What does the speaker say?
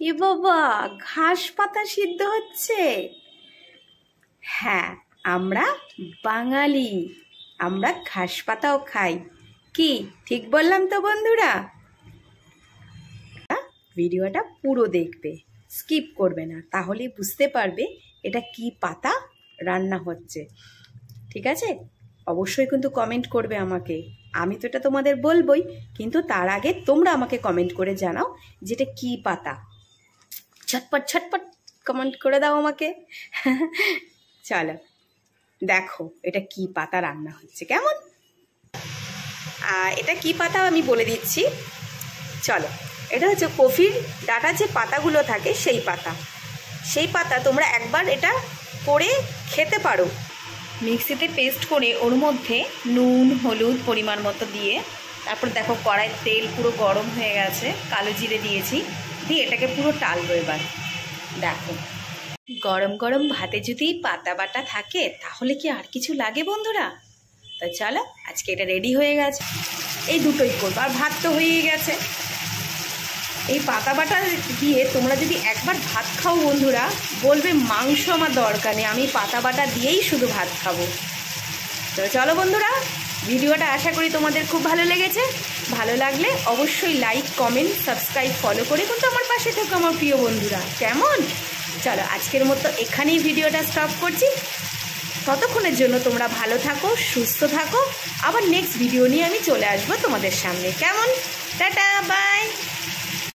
এ বাবা, ঘাস পাতা সিদ্ধ হচ্ছে। হ্যাঁ, আমরা বাঙালি, আমরা ঘাস পাতাও খাই। কি ঠিক বললাম তো বন্ধুরা? ভিডিওটা পুরো দেখবে, স্কিপ করবে না, তাহলে বুঝতে পারবে এটা কি পাতা রান্না হচ্ছে। ঠিক আছে? অবশ্যই কিন্তু কমেন্ট করবে আমাকে। আমি তো এটা তোমাদের বলবই, কিন্তু তার আগে তোমরা আমাকে কমেন্ট করে জানাও যেটা কি পাতা। ছটপট ছটপট কমেন্ট করে দাও আমাকে। চলো দেখো এটা কি পাতা রান্না হচ্ছে। কেমন? এটা কি পাতা আমি বলে দিচ্ছি। চলো, এটা হচ্ছে কফির ডাঁটার যে পাতাগুলো থাকে সেই পাতা। সেই পাতা তোমরা একবার এটা করে খেতে পারো। মিক্সিতে পেস্ট করে ওর মধ্যে নুন হলুদ পরিমাণ মতো দিয়ে, তারপর দেখো কড়াইয়ের তেল পুরো গরম হয়ে গেছে, কালো জিরে দিয়েছি, দিয়ে এটাকে পুরো টালবো। এবার দেখো, গরম গরম ভাতে যদি পাতা বাটা থাকে তাহলে কি আর কিছু লাগে বন্ধুরা? তা চলো, আজকে এটা রেডি হয়ে গেছে, এই দুটোই করবো। আর ভাত তো হয়েই গেছে। এই পাতা বাটা দিয়ে তোমরা যদি একবার ভাত খাও বন্ধুরা, বলবে মাংস আমার দরকার নেই, আমি পাতা বাটা দিয়েই শুধু ভাত খাবো। তো চলো বন্ধুরা, ভিডিওটা আশা করি তোমাদের খুব ভালো লেগেছে। ভালো লাগলে অবশ্যই লাইক কমেন্ট সাবস্ক্রাইব ফলো করে কিন্তু আমার পাশে থেকো আমার প্রিয় বন্ধুরা। কেমন? চলো আজকের মতো এখানেই ভিডিওটা স্টপ করছি। ততক্ষণের জন্য তোমরা ভালো থাকো, সুস্থ থাকো। আবার নেক্সট ভিডিও নিয়ে আমি চলে আসবো তোমাদের সামনে। কেমন? Tata, by.